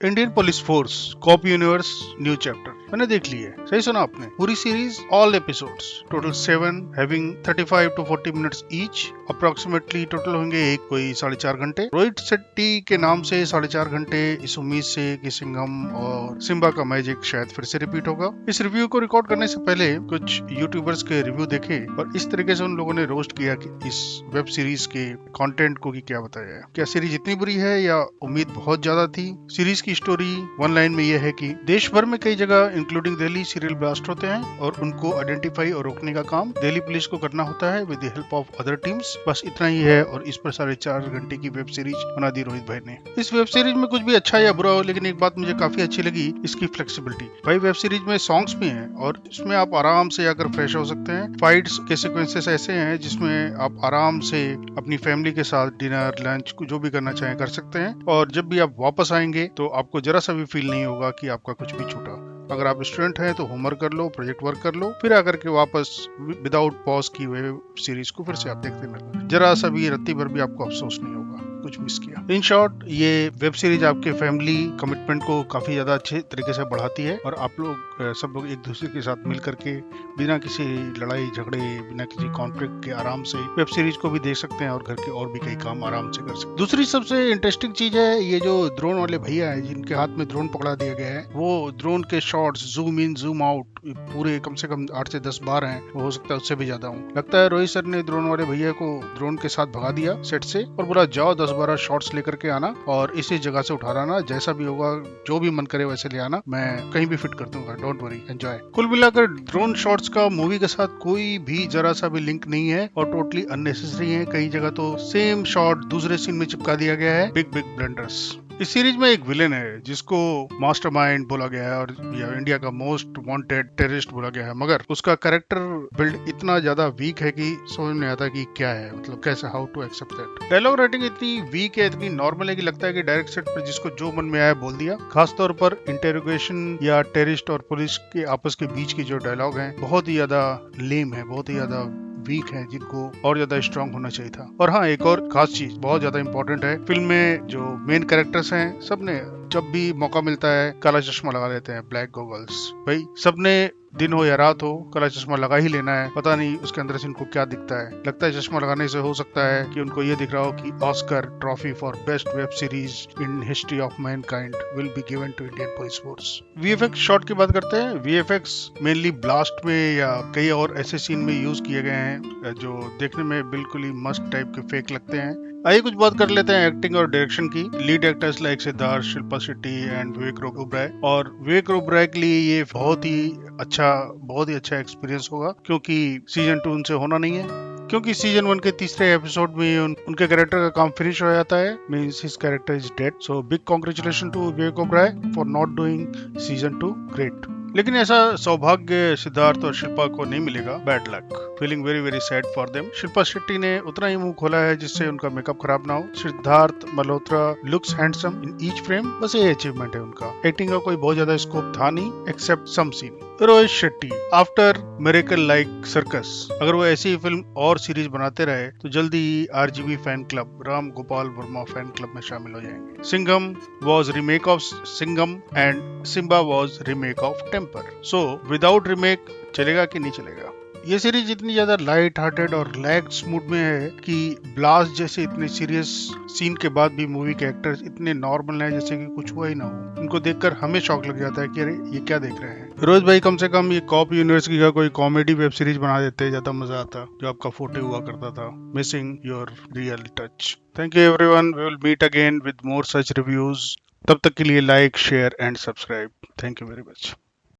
Indian police force cop universe new chapter मैंने देख ली है। सही सुना आपने, पूरी series, all episodes, total 7 having 35 to 40 minutes each. Approximately total होंगे एक कोई 4.5 घंटे। रोहित शेट्टी के नाम से 4.5 घंटे, इस उम्मीद से कि सिंघम और सिम्बा का मैजिक शायद फिर से रिपीट होगा। इस रिव्यू को रिकॉर्ड करने से पहले कुछ यूट्यूबर्स के रिव्यू देखे और इस तरीके से उन लोगों ने रोस्ट किया कि इस वेब सीरीज के कंटेंट को कि क्या बताया है। क्या सीरीज इतनी बुरी है या उम्मीद बहुत ज्यादा थी? सीरीज की स्टोरी वन लाइन में यह है कि देश भर में कई जगह इंक्लूडिंग दिल्ली सीरियल ब्लास्ट होते हैं और उनको आइडेंटिफाई और रोकने का काम दिल्ली पुलिस को करना होता है with the help of other teams. बस इतना ही है और इस पर 4.5 घंटे की वेब सीरीज बना दी रोहित भाई ने। इस वेब सीरीज में कुछ भी अच्छा या बुरा हो, लेकिन एक बात मुझे काफी अच्छी लगी, इसकी फ्लेक्सिबिलिटी। भाई वेब सीरीज में सॉन्ग्स भी हैं और इसमें आप आराम से आकर फ्रेश हो सकते हैं। फाइट्स के सीक्वेंसेस ऐसे हैं जिसमें आप आराम से अपनी फैमिली के साथ डिनर लंच जो भी करना चाहें कर सकते हैं और जब भी आप वापस आएंगे तो आपको जरा सा भी फील नहीं होगा कि आपका कुछ भी छूटा। अगर आप स्टूडेंट हैं तो होमवर्क कर लो, प्रोजेक्ट वर्क कर लो, फिर आकर के वापस विदाउट पॉज की हुए सीरीज को फिर से आप देखते रहना। जरा सा भी रत्ती भर भी आपको अफसोस नहीं होगा कुछ मिस किया। इन शॉर्ट, ये वेब सीरीज आपके फैमिली कमिटमेंट को काफी ज्यादा अच्छे तरीके से बढ़ाती है और आप लोग सब लोग एक दूसरे के साथ मिल करके बिना किसी लड़ाई झगड़े, बिना किसी कॉन्फ्लिक्ट के आराम से वेब सीरीज को भी देख सकते हैं और घर के और भी कई काम आराम से कर सकते हैं। दूसरी सबसे इंटरेस्टिंग चीज है ये जो ड्रोन वाले भैया है जिनके हाथ में ड्रोन पकड़ा दिया गया है, वो ड्रोन के shots zoom in zoom out पूरे कम से कम 8 से 10 बार हैं, वो हो सकता है उससे भी ज्यादा हूँ। लगता है रोहित सर ने ड्रोन वाले भैया को ड्रोन के साथ भगा दिया सेट से और बोला जाओ 10-12 शॉट्स लेकर के आना और इसी जगह से उठा लाना, जैसा भी होगा जो भी मन करे वैसे ले आना, मैं कहीं भी फिट कर दूंगा, डोंट वरी, एंजॉय। कुल मिलाकर ड्रोन शॉट्स का मूवी के साथ कोई भी जरा सा भी लिंक नहीं है और टोटली अननेसेसरी है। कई जगह तो सेम शॉट दूसरे सीन में चिपका दिया गया है। Big big blunders. इस सीरीज में एक विलेन है जिसको मास्टरमाइंड बोला गया है और इंडिया का मोस्ट वांटेड टेररिस्ट बोला गया है, मगर उसका कैरेक्टर बिल्ड इतना ज्यादा वीक है कि समझ नहीं आता कि क्या है, मतलब कैसे, how to accept that. Dialogue writing इतनी वीक है, इतनी नॉर्मल है कि लगता है कि डायरेक्ट सेट पर जिसको जो मन में आया बोल दिया। खासतौर पर इंटेरोगेशन या टेररिस्ट और पुलिस के आपस के बीच की जो डायलॉग है बहुत ही ज्यादा लेम है, बहुत ही ज्यादा वीक है, जिनको और ज्यादा स्ट्रांग होना चाहिए था। और हाँ, एक और खास चीज बहुत ज्यादा इंपॉर्टेंट है, फिल्म में जो मेन कैरेक्टर्स हैं सबने जब भी मौका मिलता है काला चश्मा लगा लेते हैं, ब्लैक गॉगल्स। भाई सबने दिन हो या रात हो काला चश्मा लगा ही लेना है। पता नहीं उसके अंदर से इनको क्या दिखता है। लगता है चश्मा लगाने से हो सकता है कि उनको ये दिख रहा हो कि Oscar trophy for best web series in history of mankind will be given to Indian police force. VFX shot की बात करते हैं। वीएफएक्स मेनली ब्लास्ट में या कई और ऐसे सीन में यूज किए गए हैं जो देखने में बिल्कुल ही मस्त टाइप के फेक लगते हैं। आइए कुछ बात कर लेते हैं एक्टिंग और डायरेक्शन की। Lead actors like Siddharth, Shilpa Shetty and Vivek Oberoi. और विवेक ओबराय के लिए ये बहुत ही अच्छा एक्सपीरियंस होगा क्योंकि सीजन 2 उनसे होना नहीं है, क्योंकि सीजन 1 के तीसरे एपिसोड में उनके कैरेक्टर का काम फिनिश हो जाता है, means his character is dead. So big congratulation to Vivek Oberoi for not doing season 2 great. लेकिन ऐसा सौभाग्य सिद्धार्थ और शिल्पा को नहीं मिलेगा, bad luck, feeling very very sad for them. Shilpa Shetty ने उतना ही मुंह खोला है जिससे उनका मेकअप खराब ना हो। Siddharth Malhotra looks handsome in each frame, बस ये अचीवमेंट है उनका। एक्टिंग का कोई बहुत ज्यादा स्कोप था नहीं except some scene. Rohit Shetty after miracle like circus, अगर वो ऐसी फिल्म और सीरीज बनाते रहे तो जल्दी ही RGB fan club, Ram Gopal Varma fan club में शामिल हो जाएंगे। Singham was remake of Singham and Simmba was remake of Temper. So without remake चलेगा कि नहीं चलेगा? ये सीरीज इतनी ज्यादा लाइट हार्टेड और रिलैक्स मूड में है कि ब्लास्ट जैसे इतने सीरियस सीन के बाद भी मूवी के एक्टर्स इतने नॉर्मल हैं जैसे कि कुछ हुआ ही ना हो। इनको देखकर हमें शौक लग जाता है कि अरे ये क्या देख रहे हैं। रोज भाई कम से कम ये कॉप यूनिवर्सिटी का कोई कॉमेडी वेब सीरीज बना देते, ज्यादा मजा आता जो आपका फोटे हुआ करता था। Missing your real touch. Thank you everyone, we will meet again with more such reviews. तब तक के लिए like, share and subscribe. Thank you very much.